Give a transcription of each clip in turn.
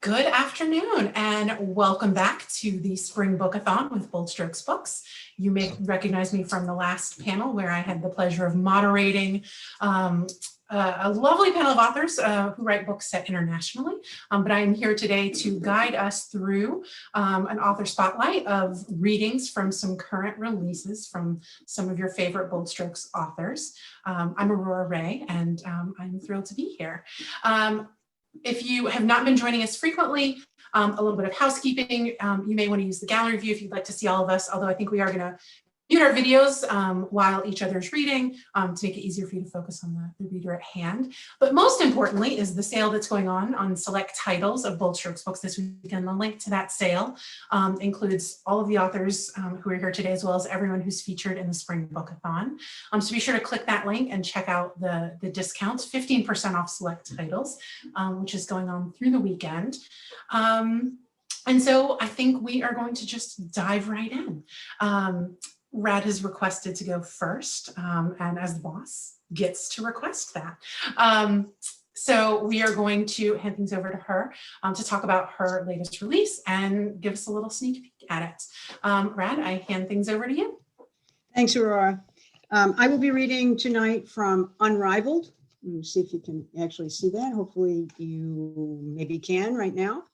Good afternoon and welcome back to the Spring Bookathon with Bold Strokes Books. You may recognize me from the last panel where I had the pleasure of moderating a lovely panel of authors who write books set internationally. But I am here today to guide us through an author spotlight of readings from some current releases from some of your favorite Bold Strokes authors. I'm Aurora Ray and I'm thrilled to be here. If you have not been joining us frequently, a little bit of housekeeping, you may want to use the gallery view if you'd like to see all of us, although I think we are going to mute our videos while each other is reading to make it easier for you to focus on the reader at hand. But most importantly is the sale that's going on select titles of Bold Strokes books this weekend. The link to that sale includes all of the authors who are here today, as well as everyone who's featured in the Spring Bookathon. So be sure to click that link and check out the discounts, 15% off select titles, which is going on through the weekend. And so I think we are going to just dive right in. Rad has requested to go first, and as the boss, gets to request that. So we are going to hand things over to her to talk about her latest release and give us a little sneak peek at it. Rad, I hand things over to you. Thanks, Aurora. I will be reading tonight from Unrivaled. Let me see if you can actually see that. Hopefully you maybe can right now.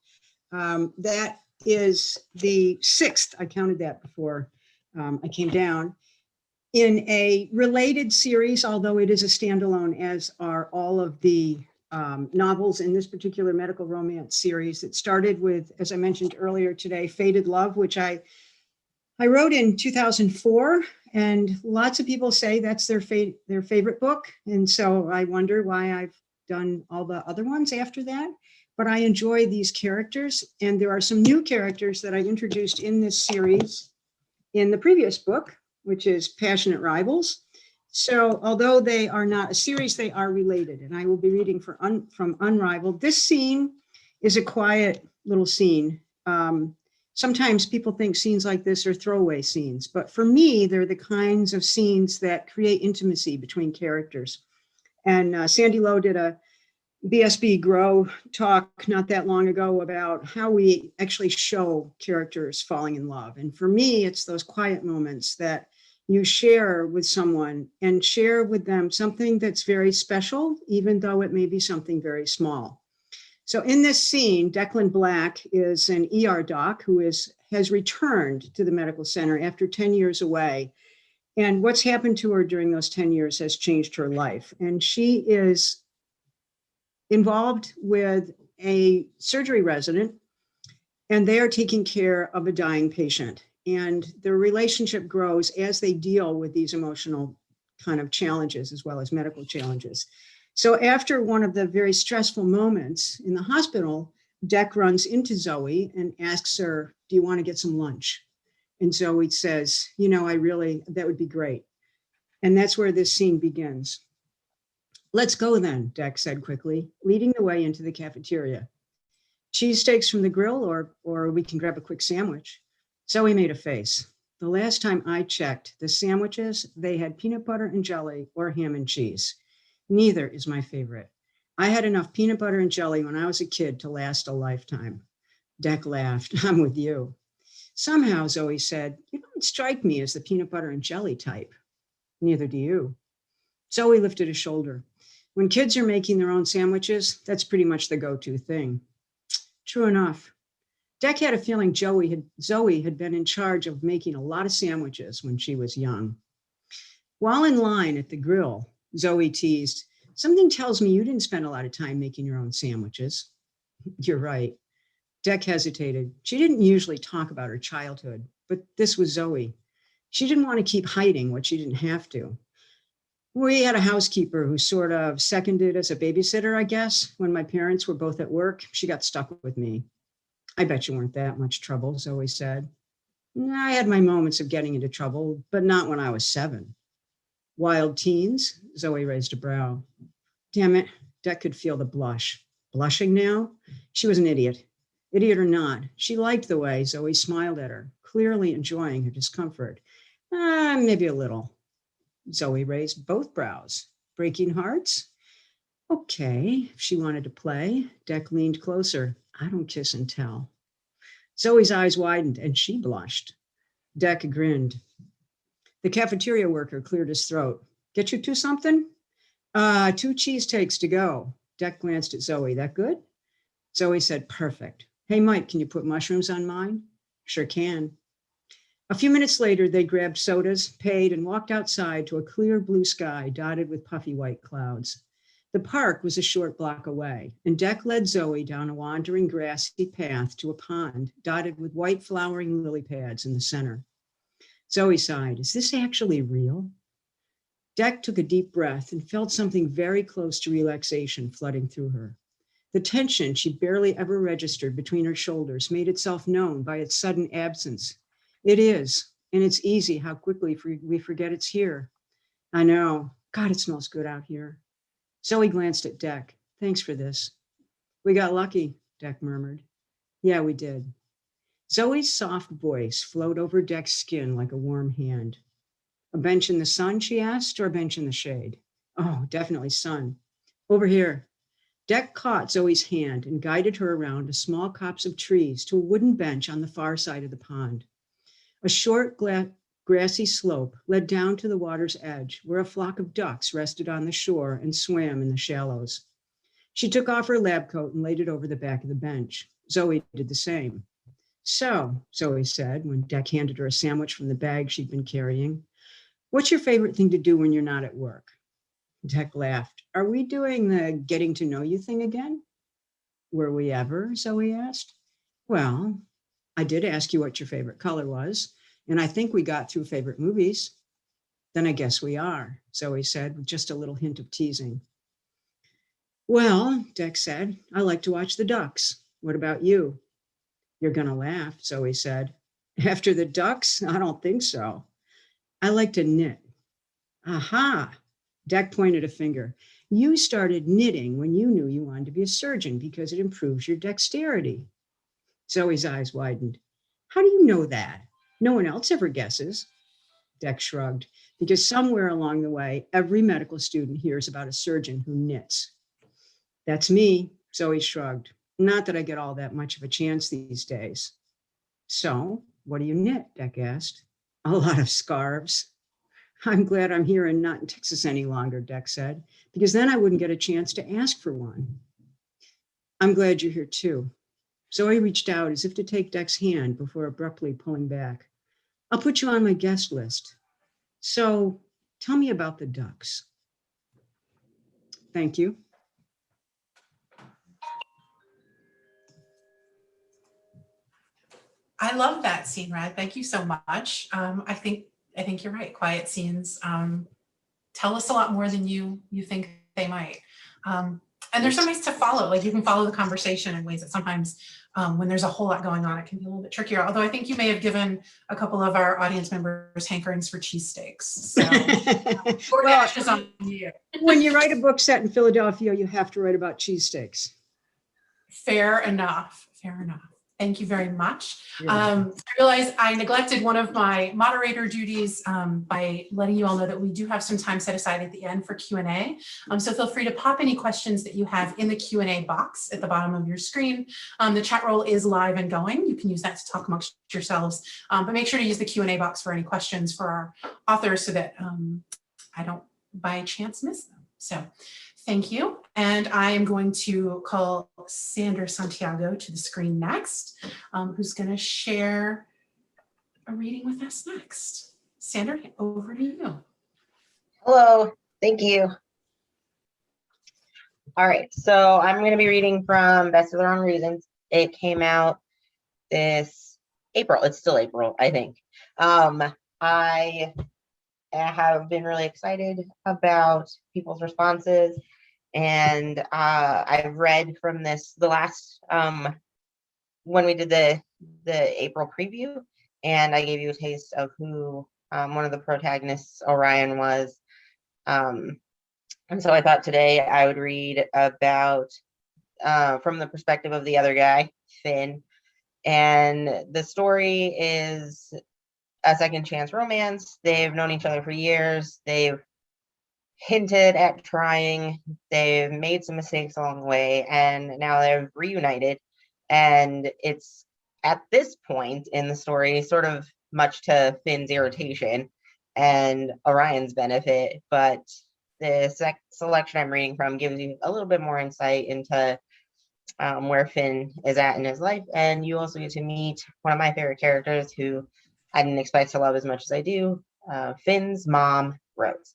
That is the 6th, I counted that before I came down, in a related series, although it is a standalone, as are all of the novels in this particular medical romance series. It started with, as I mentioned earlier today, Fated Love, which I wrote in 2004, and lots of people say that's their favorite book. And so I wonder why I've done all the other ones after that. But I enjoy these characters, and there are some new characters that I introduced in this series in the previous book, which is Passionate Rivals. So although they are not a series, they are related, and I will be reading from Unrivaled. This scene is a quiet little scene. Sometimes people think scenes like this are throwaway scenes, but for me, they're the kinds of scenes that create intimacy between characters. And Sandy Lowe did a BSB Grow talk not that long ago about how we actually show characters falling in love. And for me, it's those quiet moments that you share with someone and share with them something that's very special, even though it may be something very small. So in this scene, Declan Black is an ER doc who has returned to the medical center after 10 years away. And what's happened to her during those 10 years has changed her life. And she is involved with a surgery resident, and they are taking care of a dying patient. And their relationship grows as they deal with these emotional kind of challenges as well as medical challenges. So after one of the very stressful moments in the hospital, Dec runs into Zoe and asks her, "Do you want to get some lunch?" And Zoe says, "You know, that would be great." And that's where this scene begins. "Let's go then," Dec said quickly, leading the way into the cafeteria. "Cheesesteaks from the grill, or we can grab a quick sandwich." Zoe made a face. "The last time I checked the sandwiches, they had peanut butter and jelly or ham and cheese. Neither is my favorite. I had enough peanut butter and jelly when I was a kid to last a lifetime." Dec laughed. "I'm with you." "Somehow," Zoe said, "you don't strike me as the peanut butter and jelly type." "Neither do you." Zoe lifted a shoulder. "When kids are making their own sandwiches, that's pretty much the go-to thing." True enough. Dec had a feeling Zoe had been in charge of making a lot of sandwiches when she was young. While in line at the grill, Zoe teased, "Something tells me you didn't spend a lot of time making your own sandwiches." "You're right." Dec hesitated. She didn't usually talk about her childhood, but this was Zoe. She didn't want to keep hiding what she didn't have to. "We had a housekeeper who sort of seconded as a babysitter, I guess. When my parents were both at work, she got stuck with me." "I bet you weren't that much trouble," Zoe said. "I had my moments of getting into trouble, but not when I was 7. "Wild teens?" Zoe raised a brow. Damn it, Dec could feel the blush. Blushing now? She was an idiot. Idiot or not, she liked the way Zoe smiled at her, clearly enjoying her discomfort. Maybe a little. Zoe raised both brows. "Breaking hearts?" Okay, if she wanted to play. Dec leaned closer. I don't kiss and tell. Zoe's eyes widened and she blushed. Dec grinned. The cafeteria worker cleared his throat. Get you two something? 2 cheesesteaks to go. Dec glanced at Zoe. That good? Zoe said, perfect. Hey, Mike, can you put mushrooms on mine? Sure can. A few minutes later, they grabbed sodas, paid, and walked outside to a clear blue sky dotted with puffy white clouds. The park was a short block away, and Dec led Zoe down a wandering grassy path to a pond dotted with white flowering lily pads in the center. Zoe sighed. Is this actually real? Dec took a deep breath and felt something very close to relaxation flooding through her. The tension she barely ever registered between her shoulders made itself known by its sudden absence. It is, and it's easy how quickly we forget it's here. I know. God, it smells good out here. Zoe glanced at Dec. Thanks for this. We got lucky, Dec murmured. Yeah, we did. Zoe's soft voice flowed over Dec's skin like a warm hand. A bench in the sun, she asked, or a bench in the shade? Oh, definitely sun. Over here. Dec caught Zoe's hand and guided her around a small copse of trees to a wooden bench on the far side of the pond. A short grassy slope led down to the water's edge, where a flock of ducks rested on the shore and swam in the shallows. She took off her lab coat and laid it over the back of the bench. Zoe did the same. So, Zoe said, when Dec handed her a sandwich from the bag she'd been carrying, what's your favorite thing to do when you're not at work? Dec laughed. Are we doing the getting to know you thing again? Were we ever? Zoe asked. Well, I did ask you what your favorite color was, and I think we got through favorite movies. Then I guess we are, Zoe said, with just a little hint of teasing. Well, Dec said, I like to watch the ducks. What about you? You're gonna laugh, Zoe said. After the ducks? I don't think so. I like to knit. Aha! Dec pointed a finger. You started knitting when you knew you wanted to be a surgeon because it improves your dexterity. Zoe's eyes widened. How do you know that? No one else ever guesses. Dec shrugged, because somewhere along the way, every medical student hears about a surgeon who knits. That's me, Zoe shrugged. Not that I get all that much of a chance these days. So, what do you knit? Dec asked. A lot of scarves. I'm glad I'm here and not in Texas any longer, Dec said, because then I wouldn't get a chance to ask for one. I'm glad you're here too. Zoe reached out as if to take Dec's hand before abruptly pulling back. I'll put you on my guest list. So tell me about the ducks. Thank you. I love that scene, Rad. Thank you so much. I think you're right. Quiet scenes tell us a lot more than you think they might. And they're so nice to follow. Like you can follow the conversation in ways that sometimes when there's a whole lot going on, it can be a little bit trickier. Although I think you may have given a couple of our audience members hankerings for cheesesteaks. So DoorDash is on you. When you write a book set in Philadelphia, you have to write about cheesesteaks. Fair enough. Fair enough. Thank you very much. I realize I neglected one of my moderator duties by letting you all know that we do have some time set aside at the end for Q&A. So feel free to pop any questions that you have in the Q&A box at the bottom of your screen. The chat roll is live and going. You can use that to talk amongst yourselves, but make sure to use the Q&A box for any questions for our authors so that I don't by chance miss them. So thank you. And I am going to call Santiago to the screen next, who's going to share a reading with us next. Sandra, over to you. Hello, thank you. All right, so I'm going to be reading from Best of the Wrong Reasons. It came out this April. It's still April, I think. I have been really excited about people's responses. And I've read from this, the last, when we did the April preview, and I gave you a taste of who one of the protagonists, Orion, was. And so I thought today I would read about, from the perspective of the other guy, Finn. And the story is a second chance romance. They've known each other for years. They've hinted at trying. They've made some mistakes along the way, and now they've reunited. And it's at this point in the story, sort of much to Finn's irritation and Orion's benefit, but the selection I'm reading from gives you a little bit more insight into where Finn is at in his life. And you also get to meet one of my favorite characters who I didn't expect to love as much as I do, Finn's mom, Rose.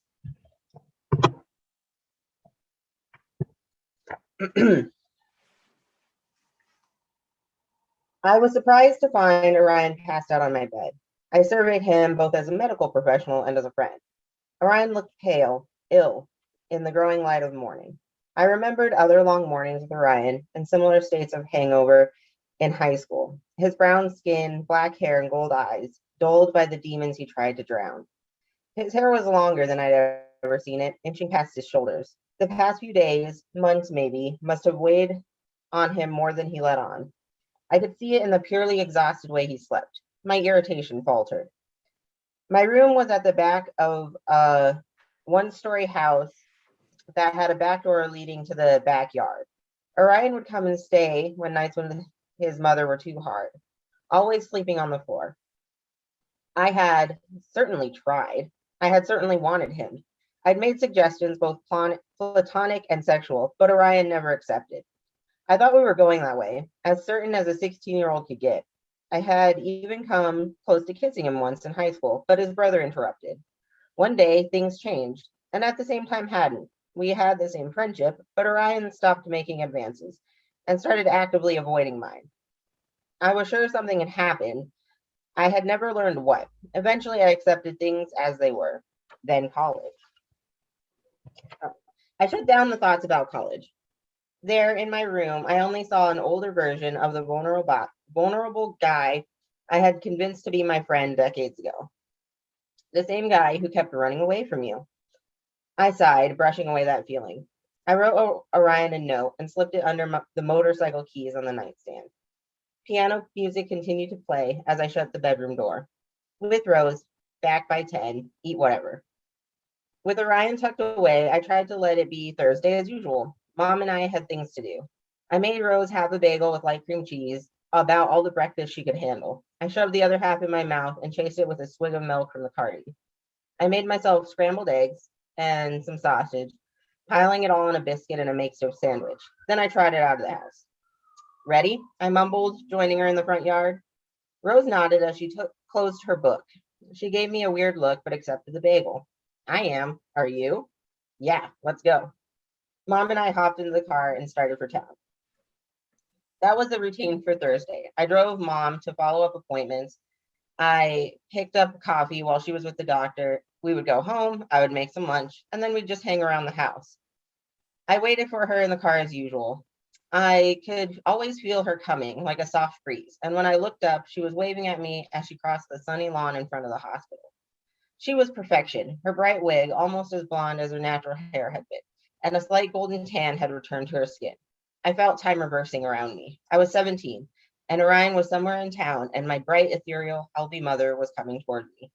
I was surprised to find Orion passed out on my bed. I surveyed him both as a medical professional and as a friend. Orion looked pale, ill, in the growing light of morning. I remembered other long mornings with Orion and similar states of hangover in high school. His brown skin, black hair, and gold eyes, dulled by the demons he tried to drown. His hair was longer than I'd ever seen it, inching past his shoulders. The past few days, months maybe, must have weighed on him more than he let on. I could see it in the purely exhausted way he slept. My irritation faltered. My room was at the back of a one-story house that had a back door leading to the backyard. Orion would come and stay when nights when his mother were too hard, always sleeping on the floor. I had certainly tried. I had certainly wanted him. I'd made suggestions, both platonic and sexual, but Orion never accepted. I thought we were going that way, as certain as a 16-year-old could get. I had even come close to kissing him once in high school, but his brother interrupted. One day, things changed, and at the same time hadn't. We had the same friendship, but Orion stopped making advances and started actively avoiding mine. I was sure something had happened. I had never learned what. Eventually, I accepted things as they were. Then college. I shut down the thoughts about college. There in my room, I only saw an older version of the vulnerable guy I had convinced to be my friend decades ago. The same guy who kept running away from you. I sighed, brushing away that feeling. I wrote Orion a note and slipped it under the motorcycle keys on the nightstand. Piano music continued to play as I shut the bedroom door. With Rose, back by 10, eat whatever. With Orion tucked away, I tried to let it be Thursday as usual. Mom and I had things to do. I made Rose have a bagel with light cream cheese, about all the breakfast she could handle. I shoved the other half in my mouth and chased it with a swig of milk from the carton. I made myself scrambled eggs and some sausage, piling it all on a biscuit and a makeshift sandwich. Then I trotted out of the house. Ready? I mumbled, joining her in the front yard. Rose nodded as she closed her book. She gave me a weird look, but accepted the bagel. I am. Are you? Yeah, let's go. Mom and I hopped into the car and started for town. That was the routine for Thursday. I drove Mom to follow-up appointments. I picked up coffee while she was with the doctor. We would go home, I would make some lunch, and then we'd just hang around the house. I waited for her in the car as usual. I could always feel her coming, like a soft breeze, and when I looked up, she was waving at me as she crossed the sunny lawn in front of the hospital. She was perfection, her bright wig almost as blonde as her natural hair had been, and a slight golden tan had returned to her skin. I felt time reversing around me. I was 17, and Orion was somewhere in town, and my bright, ethereal, healthy mother was coming toward me.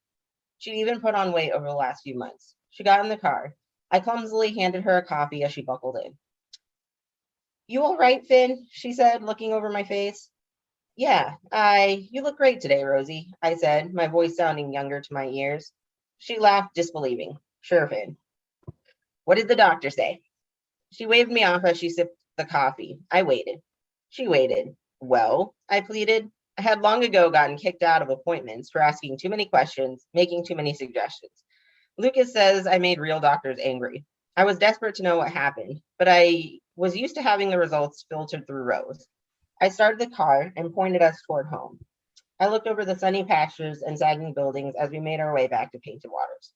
She'd even put on weight over the last few months. She got in the car. I clumsily handed her a coffee as she buckled in. You all right, Finn? She said, looking over my face. Yeah, you look great today, Rosie, I said, my voice sounding younger to my ears. She laughed, disbelieving. Sure, Finn. What did the doctor say? She waved me off as she sipped the coffee. I waited. She waited. Well, I pleaded. I had long ago gotten kicked out of appointments for asking too many questions, making too many suggestions. Lucas says I made real doctors angry. I was desperate to know what happened, but I was used to having the results filtered through Rose. I started the car and pointed us toward home. I looked over the sunny pastures and sagging buildings as we made our way back to Painted Waters.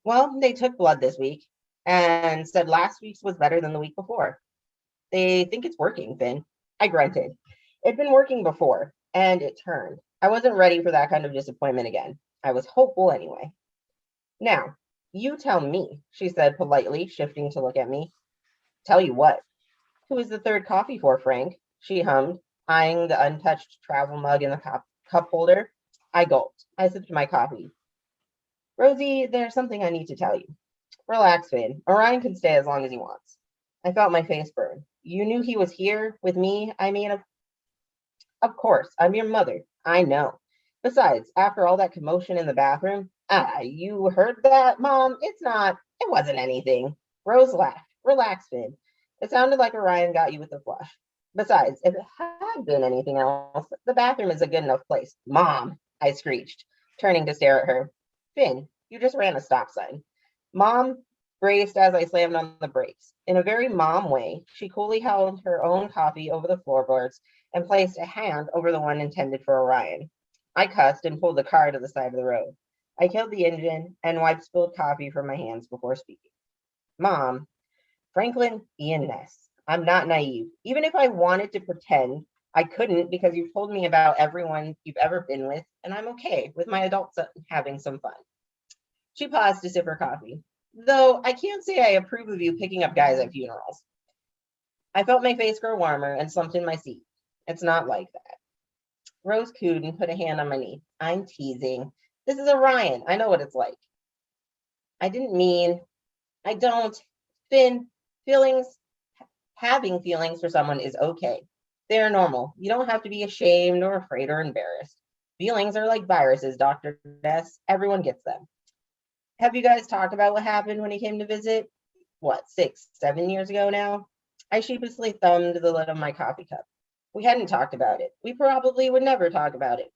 Well, they took blood this week and said last week's was better than the week before. They think it's working, Finn. I grunted. It'd been working before, and it turned. I wasn't ready for that kind of disappointment again. I was hopeful anyway. Now, you tell me, she said politely, shifting to look at me. Tell you what. Who is the third coffee for, Frank? She hummed, eyeing the untouched travel mug in the cup holder. I gulped. I sipped my coffee. Rosie, there's something I need to tell you. Relax, Finn. Orion can stay as long as he wants. I felt my face burn. You knew he was here with me? I mean, of course, I'm your mother. I know. Besides, after all that commotion in the bathroom, you heard that, Mom? It wasn't anything. Rose laughed. Relax, Finn. It sounded like Orion got you with the flush. Besides, if it had been anything else, the bathroom is a good enough place. Mom, I screeched, turning to stare at her. Finn, you just ran a stop sign. Mom braced as I slammed on the brakes. In a very mom way, she coolly held her own coffee over the floorboards and placed a hand over the one intended for Orion. I cussed and pulled the car to the side of the road. I killed the engine and wiped spilled coffee from my hands before speaking. Mom, Franklin Ian Ness, I'm not naive. Even if I wanted to pretend, I couldn't because you've told me about everyone you've ever been with, and I'm okay with my adult son having some fun. She paused to sip her coffee. Though I can't say I approve of you picking up guys at funerals. I felt my face grow warmer and slumped in my seat. It's not like that. Rose cooed and put a hand on my knee. I'm teasing. This is Orion. I know what it's like. I don't. Finn, having feelings for someone is okay. They're normal. You don't have to be ashamed or afraid or embarrassed. Feelings are like viruses, Dr. Ness. Everyone gets them. Have you guys talked about what happened when he came to visit? What, 6, 7 years ago now? I sheepishly thumbed the lid of my coffee cup. We hadn't talked about it. We probably would never talk about it.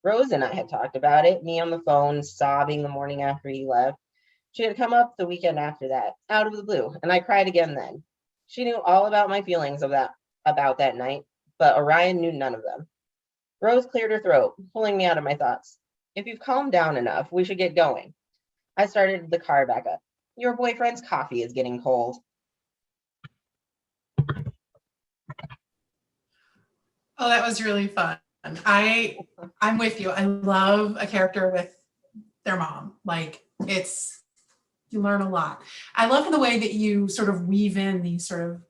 Rose and I had talked about it, me on the phone, sobbing the morning after he left. She had come up the weekend after that, out of the blue, and I cried again then. She knew all about my feelings about that night, but Orion knew none of them. Rose cleared her throat, pulling me out of my thoughts. If you've calmed down enough, we should get going. I started the car back up. Your boyfriend's coffee is getting cold. Oh, that was really fun. I'm with you. I love a character with their mom. Like you learn a lot. I love the way that you sort of weave in these sort of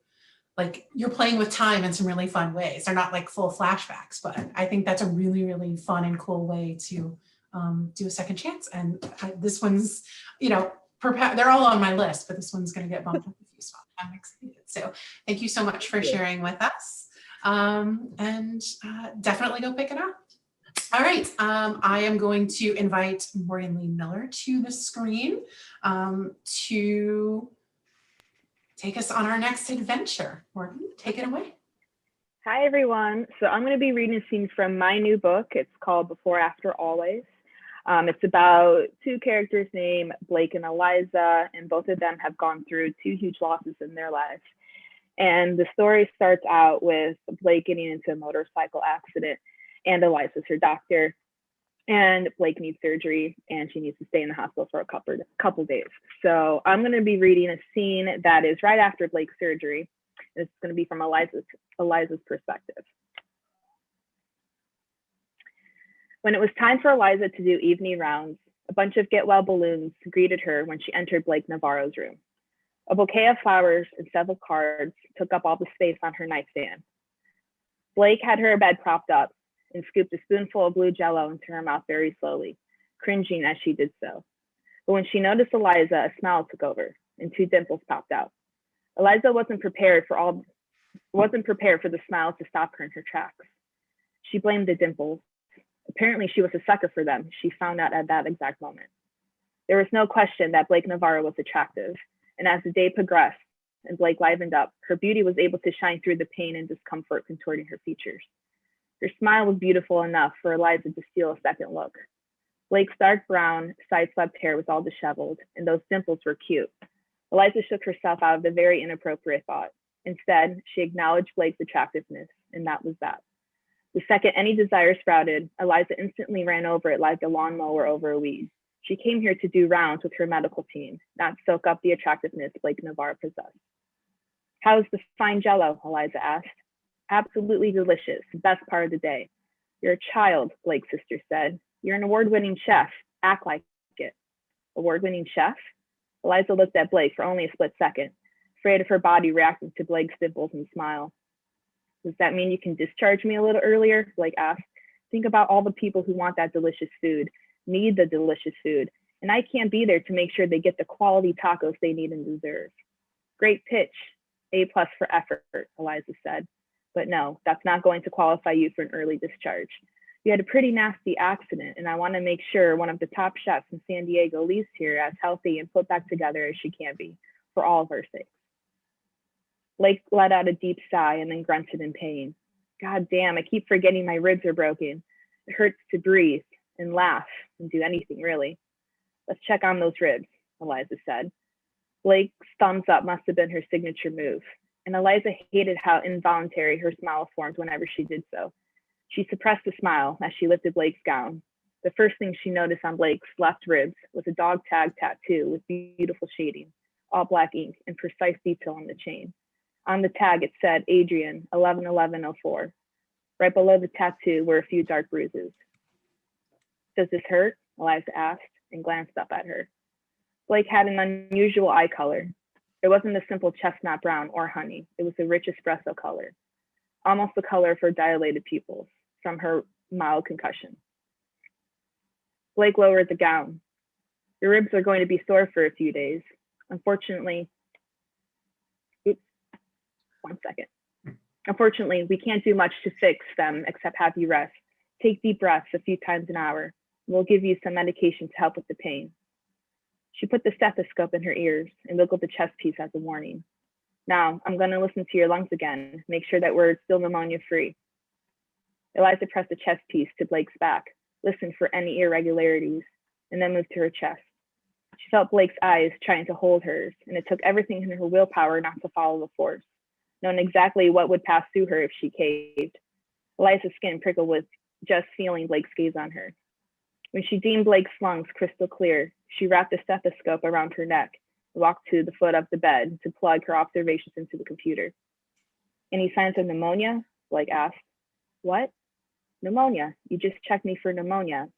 like you're playing with time in some really fun ways. They're not like full flashbacks, but I think that's a really, really fun and cool way to do a second chance. And this one's, they're all on my list, but this one's going to get bumped up a few spots. I'm excited. So thank you so much for sharing with us. And definitely go pick it up. All right, I am going to invite Morgan Lee Miller to the screen to take us on our next adventure. Morgan, take it away. Hi, everyone. So I'm going to be reading scenes from my new book. It's called Before, After, Always. It's about two characters named Blake and Eliza, and both of them have gone through 2 huge losses in their lives. And the story starts out with Blake getting into a motorcycle accident, and Eliza's her doctor. And Blake needs surgery, and she needs to stay in the hospital for a couple days. So I'm going to be reading a scene that is right after Blake's surgery. It's going to be from Eliza's perspective. When it was time for Eliza to do evening rounds, a bunch of get-well balloons greeted her when she entered Blake Navarro's room. A bouquet of flowers and several cards took up all the space on her nightstand. Blake had her bed propped up and scooped a spoonful of blue Jell-O into her mouth very slowly, cringing as she did so. But when she noticed Eliza, a smile took over and 2 dimples popped out. Eliza wasn't prepared for the smiles to stop her in her tracks. She blamed the dimples. Apparently, she was a sucker for them. She found out at that exact moment. There was no question that Blake Navarro was attractive, and as the day progressed and Blake livened up, her beauty was able to shine through the pain and discomfort contorting her features. Her smile was beautiful enough for Eliza to steal a second look. Blake's dark brown, side-swept hair was all disheveled, and those dimples were cute. Eliza shook herself out of the very inappropriate thought. Instead, she acknowledged Blake's attractiveness, and that was that. The second any desire sprouted, Eliza instantly ran over it like a lawnmower over a weed. She came here to do rounds with her medical team, not soak up the attractiveness Blake Navarro possessed. How's the fine Jell-O? Eliza asked. Absolutely delicious, best part of the day. You're a child, Blake's sister said. You're an award-winning chef. Act like it. Award-winning chef? Eliza looked at Blake for only a split second, afraid of her body reacting to Blake's dimples and smile. Does that mean you can discharge me a little earlier? Blake asked. Think about all the people who want that delicious food, need the delicious food, and I can't be there to make sure they get the quality tacos they need and deserve. Great pitch, A+ for effort, Eliza said. But no, that's not going to qualify you for an early discharge. You had a pretty nasty accident, and I want to make sure one of the top chefs in San Diego leaves here as healthy and put back together as she can be, for all of our sakes. Blake let out a deep sigh and then grunted in pain. God damn, I keep forgetting my ribs are broken. It hurts to breathe and laugh and do anything, really. Let's check on those ribs, Eliza said. Blake's thumbs up must have been her signature move, and Eliza hated how involuntary her smile formed whenever she did so. She suppressed a smile as she lifted Blake's gown. The first thing she noticed on Blake's left ribs was a dog tag tattoo with beautiful shading, all black ink, and precise detail on the chain. On the tag, it said Adrian, 11/11/04. Right below the tattoo were a few dark bruises. Does this hurt? Eliza asked and glanced up at her. Blake had an unusual eye color. It wasn't a simple chestnut brown or honey. It was a rich espresso color, almost the color of her dilated pupils from her mild concussion. Blake lowered the gown. Your ribs are going to be sore for a few days. Unfortunately, Unfortunately, we can't do much to fix them except have you rest. Take deep breaths a few times an hour. We'll give you some medication to help with the pain. She put the stethoscope in her ears and wiggled the chest piece as a warning. Now, I'm going to listen to your lungs again, make sure that we're still pneumonia-free. Eliza pressed the chest piece to Blake's back, listened for any irregularities, and then moved to her chest. She felt Blake's eyes trying to hold hers, and it took everything in her willpower not to follow the force, knowing exactly what would pass through her if she caved. Eliza's skin prickled with just feeling Blake's gaze on her. When she deemed Blake's lungs crystal clear, she wrapped a stethoscope around her neck and walked to the foot of the bed to plug her observations into the computer. Any signs of pneumonia? Blake asked. What? Pneumonia. You just checked me for pneumonia.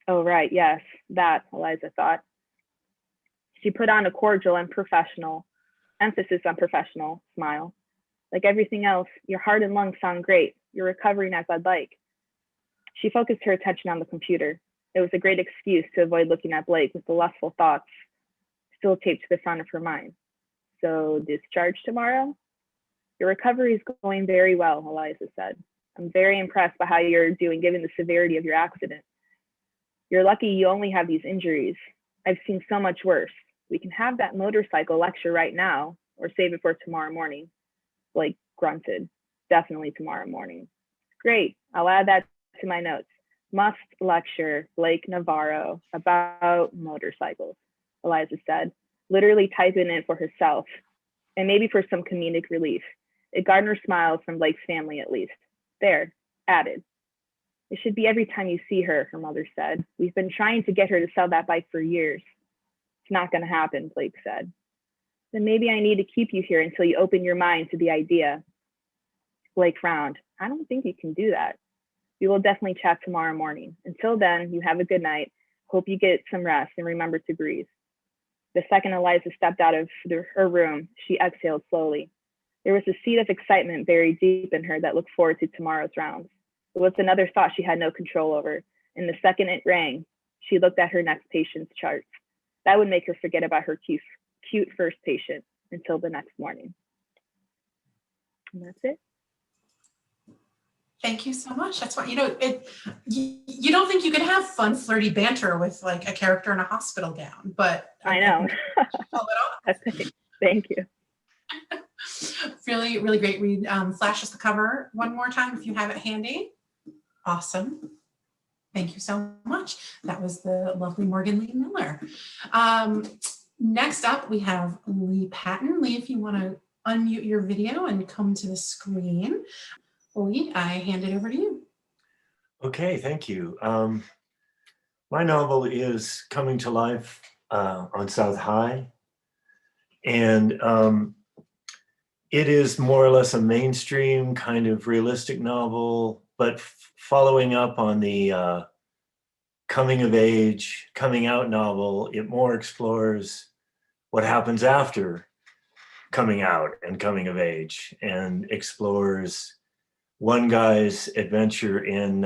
Oh, right, yes, that, Eliza thought. She put on a cordial and professional, emphasis on professional, smile. Like everything else, your heart and lungs sound great. You're recovering as I'd like. She focused her attention on the computer. It was a great excuse to avoid looking at Blake with the lustful thoughts still taped to the front of her mind. So, discharge tomorrow? Your recovery is going very well, Eliza said. I'm very impressed by how you're doing given the severity of your accident. You're lucky you only have these injuries. I've seen so much worse. We can have that motorcycle lecture right now or save it for tomorrow morning. Blake grunted. Definitely tomorrow morning. Great. I'll add that to my notes. Must lecture Blake Navarro about motorcycles, Eliza said, literally typing it for herself and maybe for some comedic relief. It garnered smiles from Blake's family at least. There, added. It should be every time you see her, her mother said. We've been trying to get her to sell that bike for years. It's not going to happen, Blake said. Then maybe I need to keep you here until you open your mind to the idea. Blake frowned. I don't think you can do that. We will definitely chat tomorrow morning. Until then, you have a good night. Hope you get some rest and remember to breathe. The second Eliza stepped out of her room, she exhaled slowly. There was a seed of excitement buried deep in her that looked forward to tomorrow's rounds. It was another thought she had no control over, and the second it rang, she looked at her next patient's charts. That would make her forget about her cute first patient until the next morning. And that's it. Thank you so much. That's why, you don't think you can have fun, flirty banter with like a character in a hospital gown, but I know. Pull it off. Thank you. Really, really great. Read, flash us the cover one more time if you have it handy. Awesome. Thank you so much. That was the lovely Morgan Lee Miller. Next up, we have Lee Patton. Lee, if you want to unmute your video and come to the screen. Lee, I hand it over to you. Okay, thank you. My novel is coming to life on South High, and it is more or less a mainstream kind of realistic novel, but following up on the coming of age, coming out novel. It more explores what happens after coming out and coming of age, and explores one guy's adventure in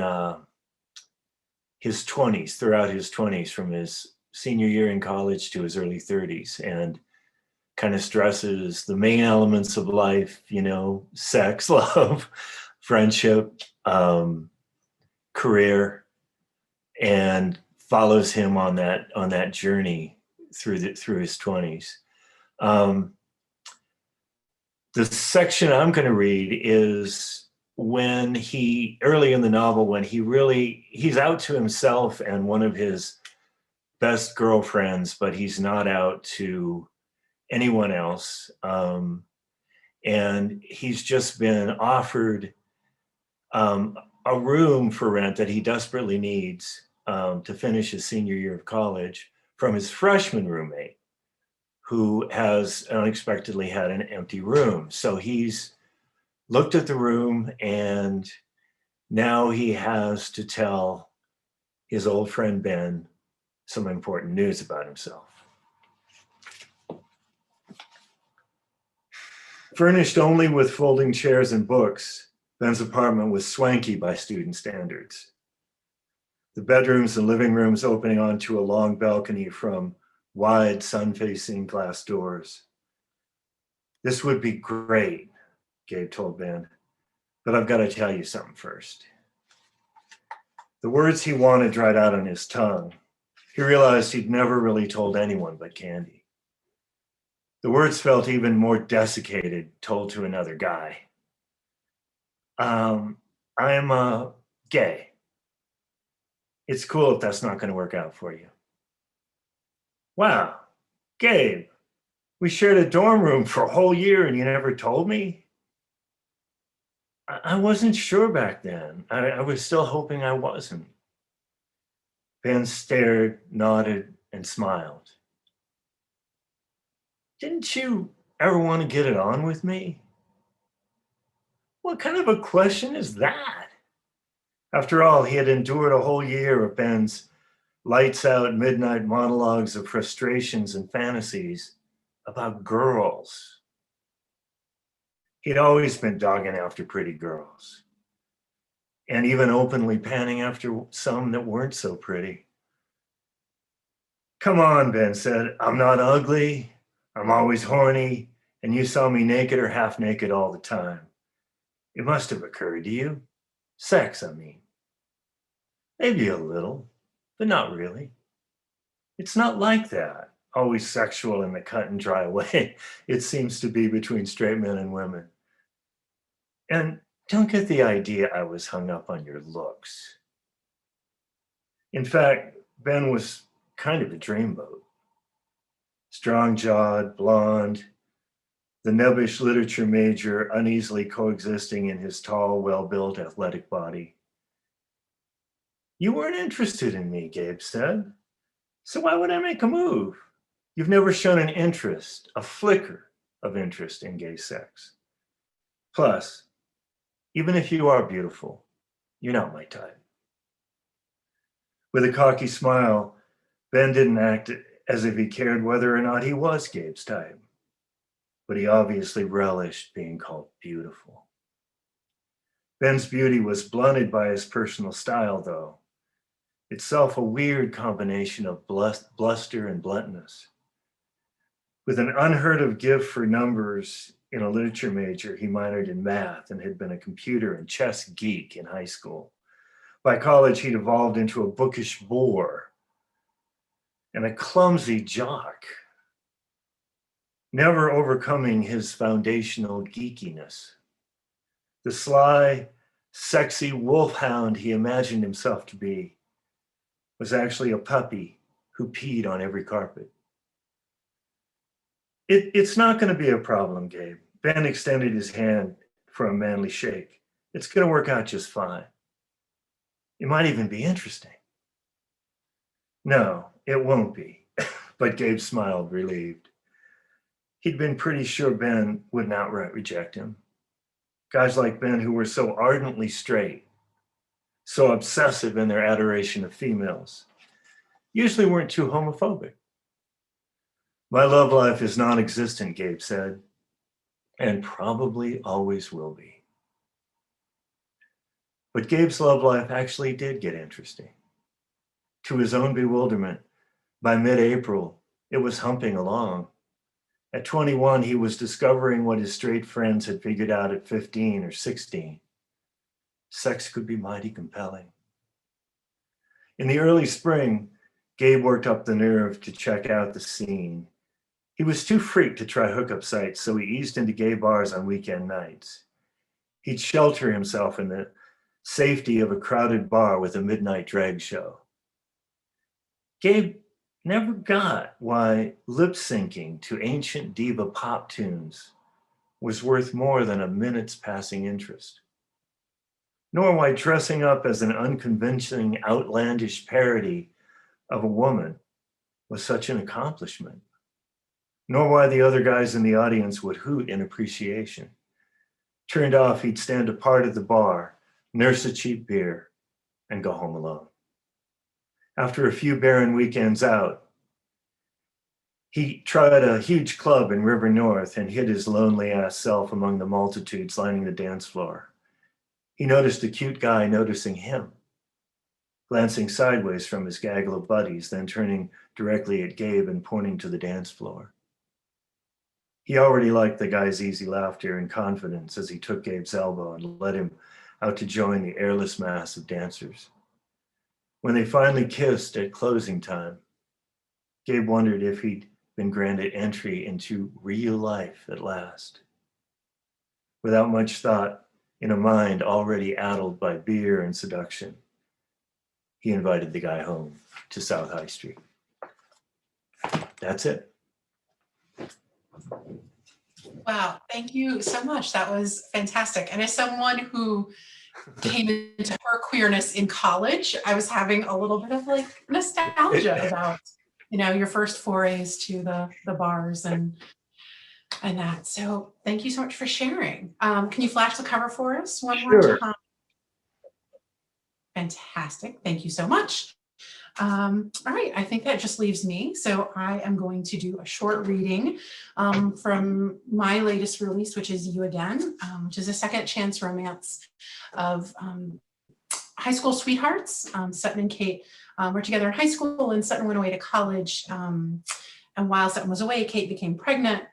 his 20s, throughout his 20s, from his senior year in college to his early 30s, and kind of stresses the main elements of life, you know, sex, love, friendship, career, and follows him on that journey through his 20s. The section I'm going to read is when he, early in the novel, when he's out to himself and one of his best girlfriends, but he's not out to anyone else. And he's just been offered a room for rent that he desperately needs to finish his senior year of college from his freshman roommate, who has unexpectedly had an empty room. So he's looked at the room, and now he has to tell his old friend Ben some important news about himself. Furnished only with folding chairs and books, Ben's apartment was swanky by student standards. The bedrooms and living rooms opening onto a long balcony from wide sun-facing glass doors. This would be great, Gabe told Ben, but I've got to tell you something first. The words he wanted dried out on his tongue. He realized he'd never really told anyone but Candy. The words felt even more desiccated, told to another guy. I'm gay. It's cool if that's not going to work out for you. Wow, Gabe, we shared a dorm room for a whole year and you never told me? I wasn't sure back then. I was still hoping I wasn't. Ben stared, nodded, and smiled. Didn't you ever want to get it on with me? What kind of a question is that? After all, he had endured a whole year of Ben's lights out midnight monologues of frustrations and fantasies about girls. He'd always been dogging after pretty girls, and even openly panning after some that weren't so pretty. Come on, Ben said, I'm not ugly, I'm always horny, and you saw me naked or half naked all the time. It must have occurred to you. Sex, I mean. Maybe a little, but not really. It's not like that, always sexual in the cut and dry way it seems to be between straight men and women. And don't get the idea I was hung up on your looks. In fact, Ben was kind of a dreamboat. Strong-jawed, blonde, the nebbish literature major uneasily coexisting in his tall, well-built athletic body. You weren't interested in me, Gabe said. So why would I make a move? You've never shown an interest, a flicker of interest in gay sex. Plus, even if you are beautiful, you're not my type. With a cocky smile, Ben didn't act as if he cared whether or not he was Gabe's type, but he obviously relished being called beautiful. Ben's beauty was blunted by his personal style, though, itself a weird combination of bluster and bluntness. With an unheard of gift for numbers in a literature major, he minored in math and had been a computer and chess geek in high school. By college, he'd evolved into a bookish bore and a clumsy jock, never overcoming his foundational geekiness. The sly, sexy wolfhound he imagined himself to be was actually a puppy who peed on every carpet. It's not going to be a problem, Gabe. Ben extended his hand for a manly shake. It's going to work out just fine. It might even be interesting. No, it won't be, but Gabe smiled, relieved. He'd been pretty sure Ben wouldn't outright reject him. Guys like Ben who were so ardently straight, so obsessive in their adoration of females, usually weren't too homophobic. My love life is non-existent, Gabe said, and probably always will be. But Gabe's love life actually did get interesting. To his own bewilderment, By mid-April, it was humping along. At 21, he was discovering what his straight friends had figured out at 15 or 16. Sex could be mighty compelling. In the early spring, Gabe worked up the nerve to check out the scene. He was too freaked to try hookup sites, so he eased into gay bars on weekend nights. He'd shelter himself in the safety of a crowded bar with a midnight drag show. Gabe never got why lip syncing to ancient diva pop tunes was worth more than a minute's passing interest, nor why dressing up as an unconvincing, outlandish parody of a woman was such an accomplishment, nor why the other guys in the audience would hoot in appreciation. Turned off, he'd stand apart at the bar, nurse a cheap beer, and go home alone. After a few barren weekends out, he tried a huge club in River North and hid his lonely ass self among the multitudes lining the dance floor. He noticed a cute guy noticing him, glancing sideways from his gaggle of buddies, then turning directly at Gabe and pointing to the dance floor. He already liked the guy's easy laughter and confidence as he took Gabe's elbow and led him out to join the airless mass of dancers. When they finally kissed at closing time, Gabe wondered if he'd been granted entry into real life at last. Without much thought, in a mind already addled by beer and seduction, he invited the guy home to South High Street. That's it. Wow, thank you so much. That was fantastic. And as someone who came into her queerness in college, I was having a little bit of like nostalgia about, your first forays to the bars and that. So thank you so much for sharing. Can you flash the cover for us one more Sure. time? Fantastic. Thank you so much. All right, I think that just leaves me. So I am going to do a short reading from my latest release, which is You Again, which is a second chance romance of high school sweethearts. Sutton and Kate were together in high school, and Sutton went away to college. And while Sutton was away, Kate became pregnant.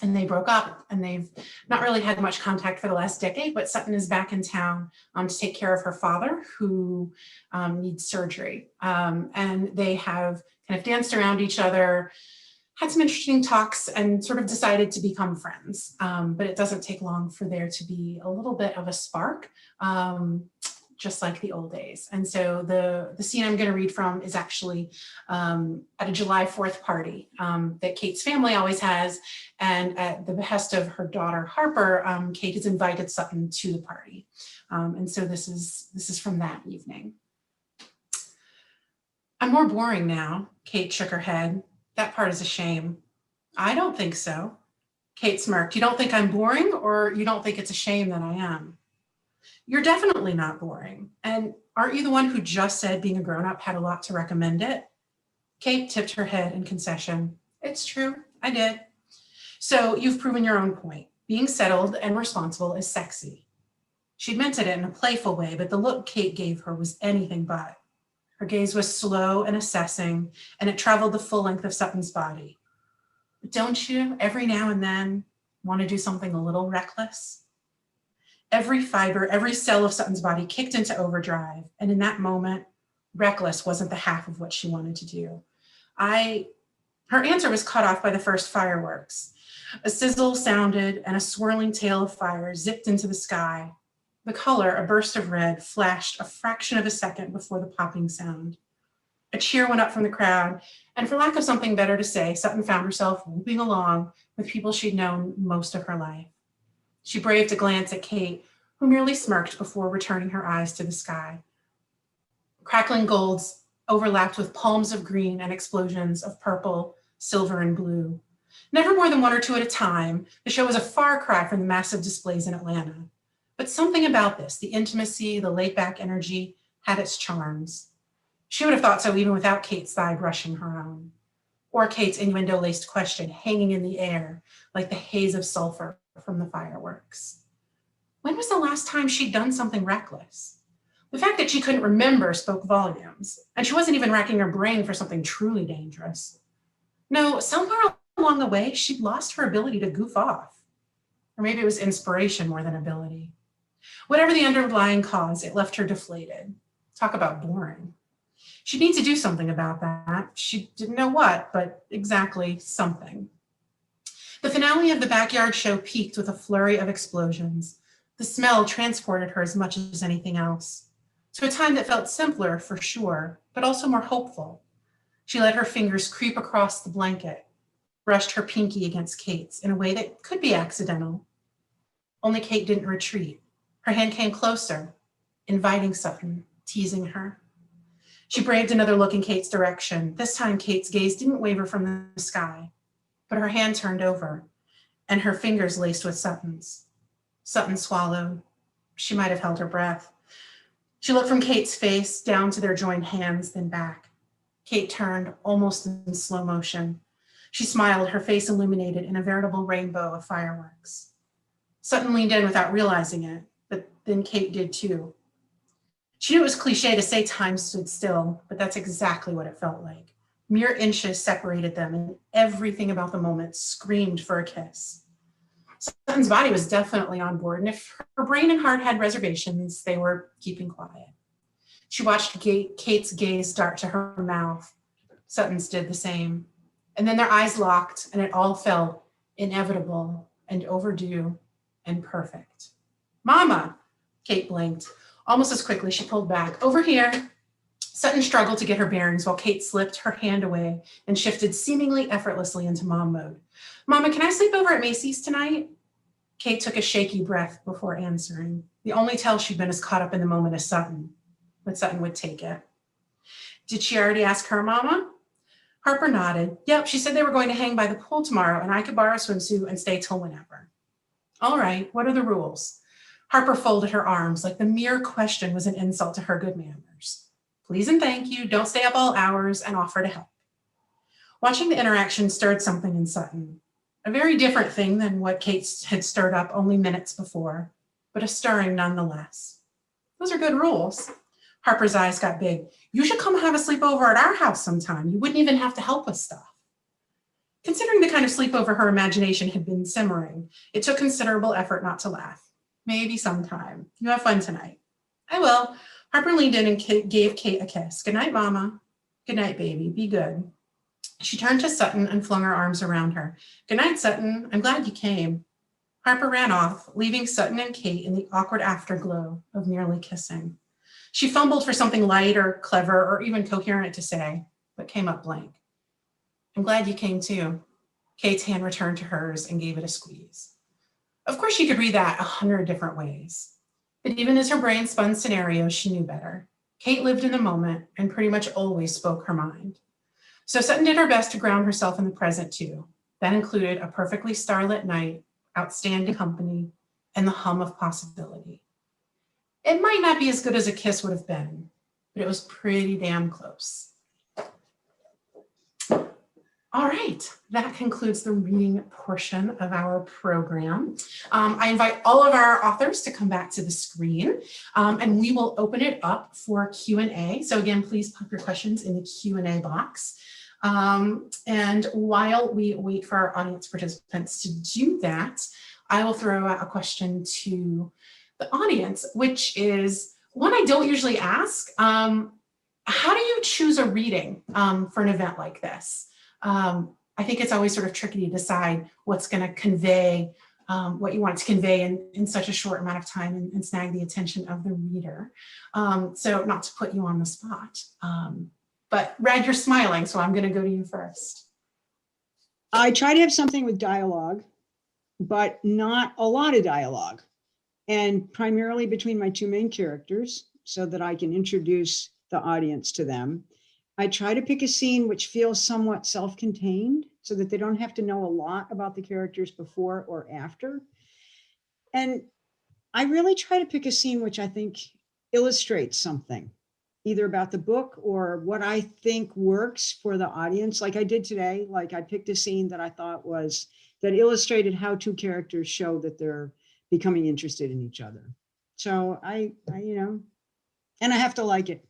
And they broke up, and they've not really had much contact for the last decade, but Sutton is back in town to take care of her father, who needs surgery. And they have kind of danced around each other, had some interesting talks, and sort of decided to become friends. But it doesn't take long for there to be a little bit of a spark, just like the old days. And so the scene I'm going to read from is actually at a July 4th party that Kate's family always has. And at the behest of her daughter, Harper, Kate has invited Sutton to the party. And so this is from that evening. I'm more boring now, Kate shook her head. That part is a shame. I don't think so. Kate smirked. You don't think I'm boring, or you don't think it's a shame that I am? You're definitely not boring. And aren't you the one who just said being a grown-up had a lot to recommend it? Kate tipped her head in concession. It's true, I did. So you've proven your own point. Being settled and responsible is sexy. She'd meant it in a playful way, but the look Kate gave her was anything but. Her gaze was slow and assessing, and it traveled the full length of Sutton's body. But don't you, every now and then, want to do something a little reckless? Every fiber, every cell of Sutton's body kicked into overdrive. And in that moment, reckless wasn't the half of what she wanted to do. Her answer was cut off by the first fireworks. A sizzle sounded and a swirling tail of fire zipped into the sky. The color, a burst of red, flashed a fraction of a second before the popping sound. A cheer went up from the crowd, and for lack of something better to say, Sutton found herself whooping along with people she'd known most of her life. She braved a glance at Kate, who merely smirked before returning her eyes to the sky. Crackling golds overlapped with palms of green and explosions of purple, silver, and blue. Never more than one or two at a time, the show was a far cry from the massive displays in Atlanta. But something about this, the intimacy, the laid-back energy, had its charms. She would have thought so even without Kate's thigh brushing her own, or Kate's innuendo-laced question hanging in the air like the haze of sulfur from the fireworks. When was the last time she'd done something reckless? The fact that she couldn't remember spoke volumes, and she wasn't even racking her brain for something truly dangerous. No, somewhere along the way, she'd lost her ability to goof off. Or maybe it was inspiration more than ability. Whatever the underlying cause, it left her deflated. Talk about boring. She'd need to do something about that. She didn't know what, but exactly something. The finale of the backyard show peaked with a flurry of explosions. The smell transported her as much as anything else, to a time that felt simpler for sure, but also more hopeful. She let her fingers creep across the blanket, brushed her pinky against Kate's in a way that could be accidental. Only Kate didn't retreat. Her hand came closer, inviting Sutton, teasing her. She braved another look in Kate's direction. This time, Kate's gaze didn't waver from the sky, but her hand turned over, and her fingers laced with Sutton's. Sutton swallowed. She might have held her breath. She looked from Kate's face down to their joined hands, then back. Kate turned, almost in slow motion. She smiled, her face illuminated in a veritable rainbow of fireworks. Sutton leaned in without realizing it, but then Kate did too. She knew it was cliche to say time stood still, but that's exactly what it felt like. Mere inches separated them, and everything about the moment screamed for a kiss. Sutton's body was definitely on board, and if her brain and heart had reservations, they were keeping quiet. She watched Kate's gaze dart to her mouth. Sutton's did the same. And then their eyes locked, and it all felt inevitable and overdue and perfect. Mama, Kate blinked. Almost as quickly, she pulled back. Over here. Sutton struggled to get her bearings while Kate slipped her hand away and shifted seemingly effortlessly into mom mode. Mama, can I sleep over at Macy's tonight? Kate took a shaky breath before answering. The only tell she'd been as caught up in the moment as Sutton, but Sutton would take it. Did she already ask her mama? Harper nodded. Yep, she said they were going to hang by the pool tomorrow and I could borrow a swimsuit and stay till whenever. All right, what are the rules? Harper folded her arms like the mere question was an insult to her good manners. Please and thank you, don't stay up all hours, and offer to help. Watching the interaction stirred something in Sutton. A very different thing than what Kate had stirred up only minutes before, but a stirring nonetheless. Those are good rules. Harper's eyes got big. You should come have a sleepover at our house sometime. You wouldn't even have to help with stuff. Considering the kind of sleepover her imagination had been simmering, it took considerable effort not to laugh. Maybe sometime. You have fun tonight. I will. Harper leaned in and gave Kate a kiss. Good night, Mama. Good night, baby. Be good. She turned to Sutton and flung her arms around her. Good night, Sutton. I'm glad you came. Harper ran off, leaving Sutton and Kate in the awkward afterglow of nearly kissing. She fumbled for something light or clever or even coherent to say, but came up blank. I'm glad you came too. Kate's hand returned to hers and gave it a squeeze. Of course, she could read that 100 different ways. But even as her brain spun scenarios, she knew better. Kate lived in the moment and pretty much always spoke her mind. So Sutton did her best to ground herself in the present too. That included a perfectly starlit night, outstanding company, and the hum of possibility. It might not be as good as a kiss would have been, but it was pretty damn close. All right, that concludes the reading portion of our program. I invite all of our authors to come back to the screen and we will open it up for Q&A. So again, please pop your questions in the Q&A box. And while we wait for our audience participants to do that, I will throw out a question to the audience, which is one I don't usually ask. How do you choose a reading for an event like this? I think it's always sort of tricky to decide what's going to convey what you want to convey in such a short amount of time and snag the attention of the reader. So not to put you on the spot, but Rad, you're smiling, so I'm going to go to you first. I try to have something with dialogue, but not a lot of dialogue, and primarily between my two main characters so that I can introduce the audience to them. I try to pick a scene which feels somewhat self-contained so that they don't have to know a lot about the characters before or after. And I really try to pick a scene which I think illustrates something, either about the book or what I think works for the audience. Like I did today, like I picked a scene that I thought that illustrated how two characters show that they're becoming interested in each other. So I And I have to like it.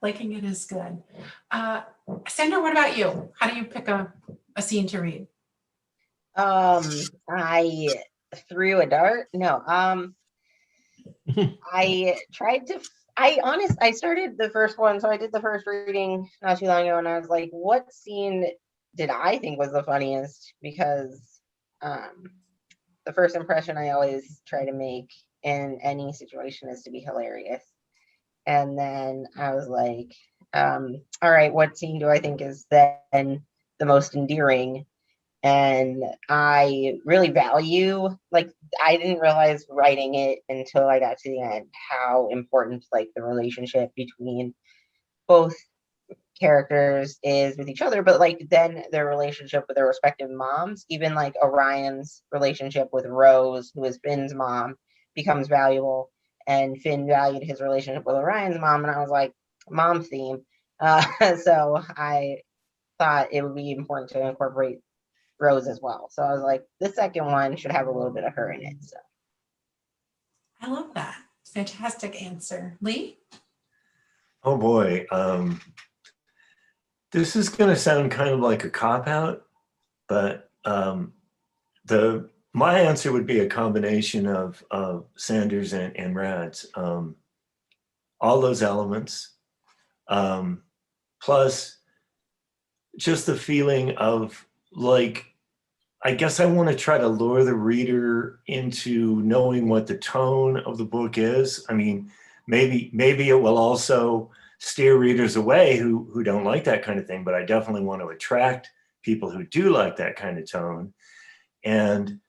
Liking it is good. Sandra, what about you? How do you pick a scene to read? I threw a dart. No, I tried to, I started the first one. So I did the first reading not too long ago, and I was like, what scene did I think was the funniest? Because the first impression I always try to make in any situation is to be hilarious. And then I was like, all right, what scene do I think is then the most endearing? And I really value, like, I didn't realize writing it until I got to the end, how important like the relationship between both characters is with each other, but like then their relationship with their respective moms, even like Orion's relationship with Rose, who is Finn's mom, becomes valuable. And Finn valued his relationship with Orion's mom, and I was like, mom theme. So I thought it would be important to incorporate Rose as well. So I was like, the second one should have a little bit of her in it. So I love that. Fantastic answer. Lee? Oh boy. This is going to sound kind of like a cop-out, but my answer would be a combination of Sanders and Rad's. All those elements, plus just the feeling of like, I guess I want to try to lure the reader into knowing what the tone of the book is. I mean, maybe it will also steer readers away who don't like that kind of thing, but I definitely want to attract people who do like that kind of tone. And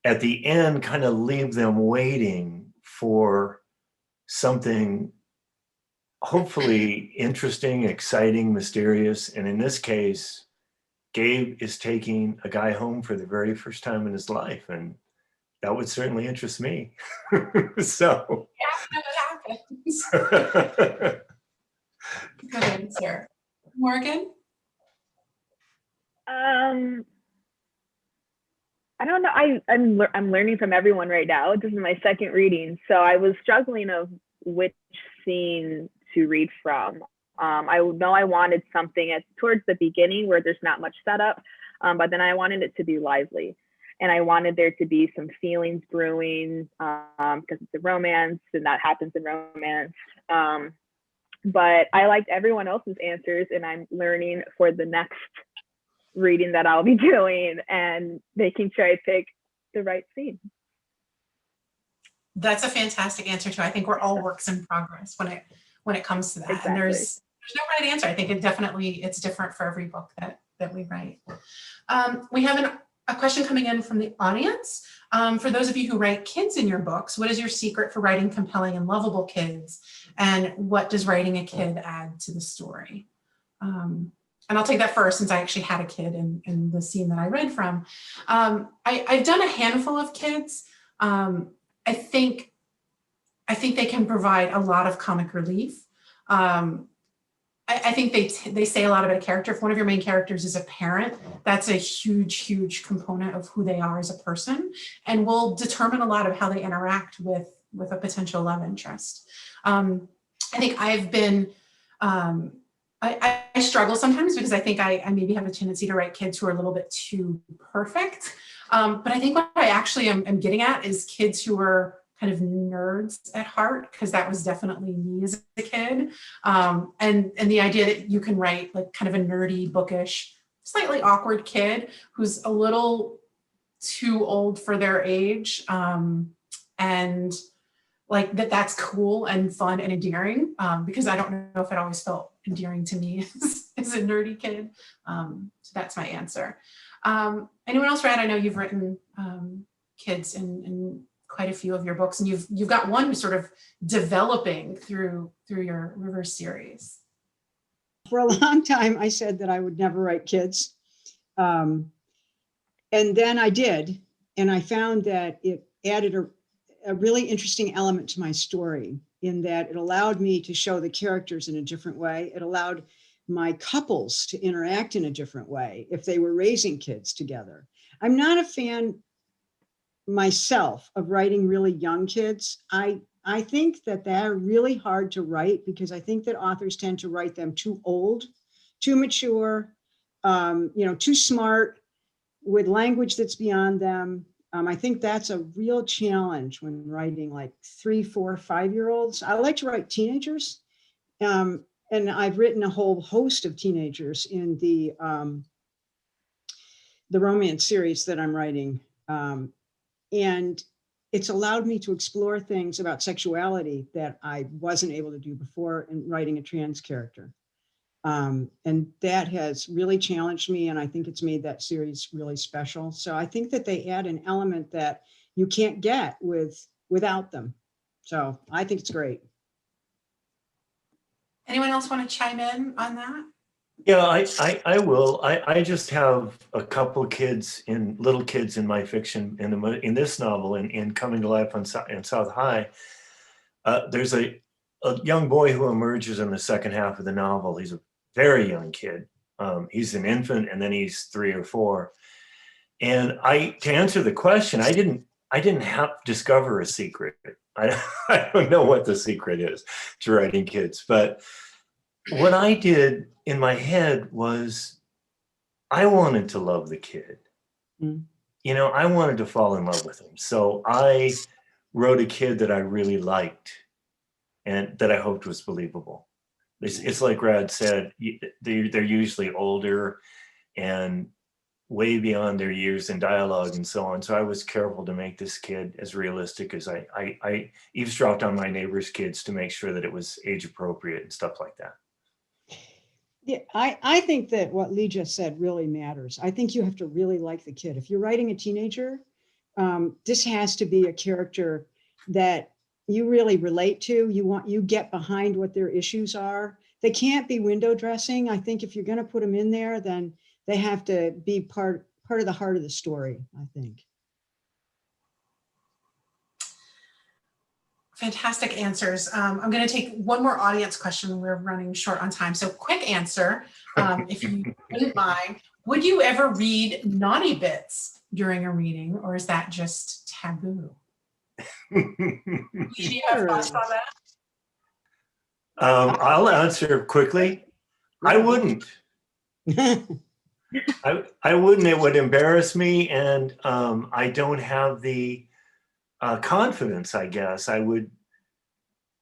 at the end, kind of leave them waiting for something hopefully interesting, exciting, mysterious. And in this case, Gabe is taking a guy home for the very first time in his life. And that would certainly interest me. So. Yeah, that happens. Good answer. Morgan? I don't know. I'm learning from everyone right now. This is my second reading, so I was struggling of which scene to read from. I know I wanted something towards the beginning where there's not much setup, but then I wanted it to be lively, and I wanted there to be some feelings brewing because it's a romance, and that happens in romance. But I liked everyone else's answers, and I'm learning for the next reading that I'll be doing and making sure I pick the right scene. That's a fantastic answer too. I think we're all works in progress when it comes to that. Exactly. And there's no right answer. I think it's different for every book that we write. We have a question coming in from the audience. For those of you who write kids in your books, what is your secret for writing compelling and lovable kids? And what does writing a kid add to the story? And I'll take that first, since I actually had a kid in the scene that I read from. I've done a handful of kids. I think they can provide a lot of comic relief. I think they say a lot about a character. If one of your main characters is a parent, that's a huge, huge component of who they are as a person, and will determine a lot of how they interact with a potential love interest. I think I've been, I struggle sometimes because I think I maybe have a tendency to write kids who are a little bit too perfect. But I think what I actually am getting at is kids who are kind of nerds at heart, because that was definitely me as a kid. And the idea that you can write like kind of a nerdy, bookish, slightly awkward kid who's a little too old for their age, and like that's cool and fun and endearing, because I don't know if it always felt endearing to me as a nerdy kid. So that's my answer. Anyone else, Rad? I know you've written kids in quite a few of your books, and you've got one who's sort of developing through your Rivers series. For a long time, I said that I would never write kids. And then I did, and I found that it added a really interesting element to my story, in that it allowed me to show the characters in a different way. It allowed my couples to interact in a different way if they were raising kids together. I'm not a fan myself of writing really young kids. I I think that they're really hard to write because I think that authors tend to write them too old, too mature, too smart, with language that's beyond them. I think that's a real challenge when writing like 3, 4, 5-year-olds. I like to write teenagers. And I've written a whole host of teenagers in the romance series that I'm writing. And it's allowed me to explore things about sexuality that I wasn't able to do before in writing a trans character. And that has really challenged me. And I think it's made that series really special. So I think that they add an element that you can't get without them. So I think it's great. Anyone else want to chime in on that? Yeah, I will. I just have a couple little kids in my fiction in this novel in Coming to Life in South High. There's a young boy who emerges in the second half of the novel. He's a very young kid. He's an infant, and then he's 3 or 4. And to answer the question, I didn't have to discover a secret. I don't know what the secret is to writing kids, but what I did in my head was I wanted to love the kid. I wanted to fall in love with him. So I wrote a kid that I really liked and that I hoped was believable. It's like Rad said, they're usually older and way beyond their years in dialogue and so on. So I was careful to make this kid as realistic as I eavesdropped on my neighbor's kids to make sure that it was age appropriate and stuff like that. Yeah, I think that what Lee just said really matters. I think you have to really like the kid. If you're writing a teenager, this has to be a character that you really relate to. You get behind what their issues are. They can't be window dressing. I think if you're going to put them in there, then they have to be part of the heart of the story, I think. Fantastic answers. I'm going to take one more audience question. We're running short on time. So quick answer, if you wouldn't mind. Would you ever read naughty bits during a reading, or is that just taboo? Do you have thoughts on that? I'll answer quickly. I wouldn't. I wouldn't. It would embarrass me, and I don't have the confidence, I guess. I would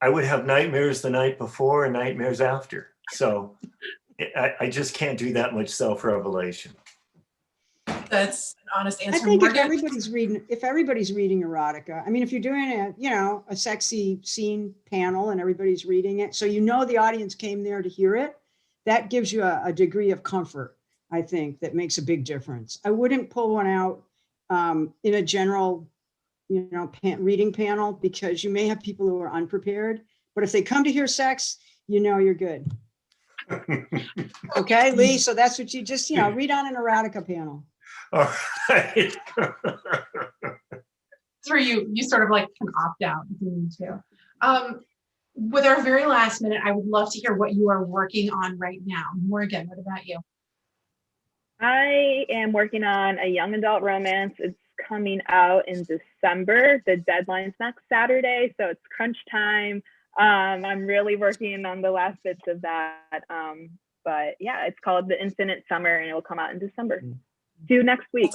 have nightmares the night before and nightmares after. So I just can't do that much self-revelation. That's an honest answer. I think Morgan? if everybody's reading erotica, I mean, if you're doing a sexy scene panel and everybody's reading it, so the audience came there to hear it, that gives you a degree of comfort, I think, that makes a big difference. I wouldn't pull one out in a general reading panel, because you may have people who are unprepared, but if they come to hear sex, you're good. Okay, Lee, so that's what you just, read on an erotica panel. All right. That's where you sort of like can opt out if you need to. With our very last minute, I would love to hear what you are working on right now. Morgan, what about you? I am working on a young adult romance. It's coming out in December. The deadline's next Saturday, so it's crunch time. I'm really working on the last bits of that. But yeah, it's called The Infinite Summer, and it will come out in December. Due next week.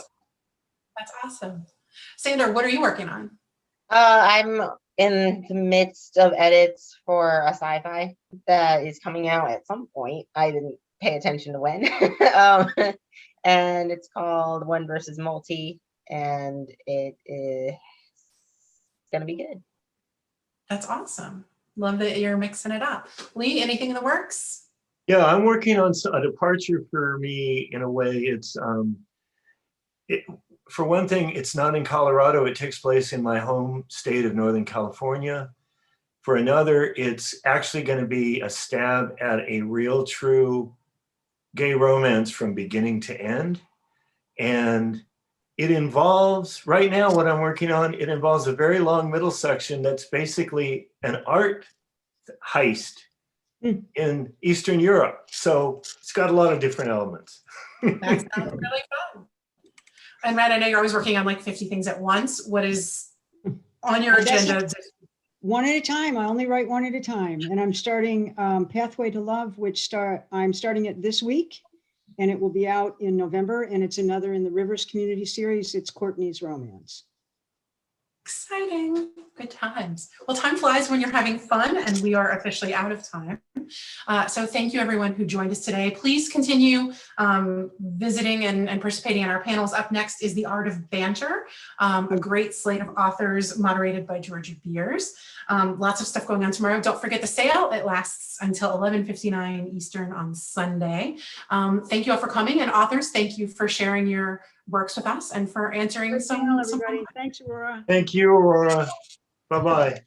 That's awesome. Sandra, what are you working on? I'm in the midst of edits for a sci-fi that is coming out at some point. I didn't pay attention to when. And it's called One versus Multi, and it is gonna be good. That's awesome. Love that you're mixing it up. Lee, anything in the works? Yeah, I'm working on a departure for me in a way. It's for one thing, it's not in Colorado. It takes place in my home state of Northern California. For another, it's actually going to be a stab at a real, true gay romance from beginning to end. And it involves, right now, what I'm working on, it involves a very long middle section that's basically an art heist in Eastern Europe. So it's got a lot of different elements. That sounds really fun. And Rad, I know you're always working on like 50 things at once. What is on your agenda one at a time. I only write one at a time. And I'm starting Pathway to Love, which I'm starting it this week. And it will be out in November. And it's another in the Rivers Community Series. It's Courtney's Romance. Exciting. Good times. Well, time flies when you're having fun, and we are officially out of time. So thank you everyone who joined us today. Please continue visiting and participating in our panels. Up next is The Art of Banter, a great slate of authors moderated by Georgia Beers. Lots of stuff going on tomorrow. Don't forget the sale. It lasts until 11:59 Eastern on Sunday. Thank you all for coming, and authors, thank you for sharing your works with us and for answering Great some. panel, everybody. Thanks, Aurora. Thank you, Aurora. Bye-bye.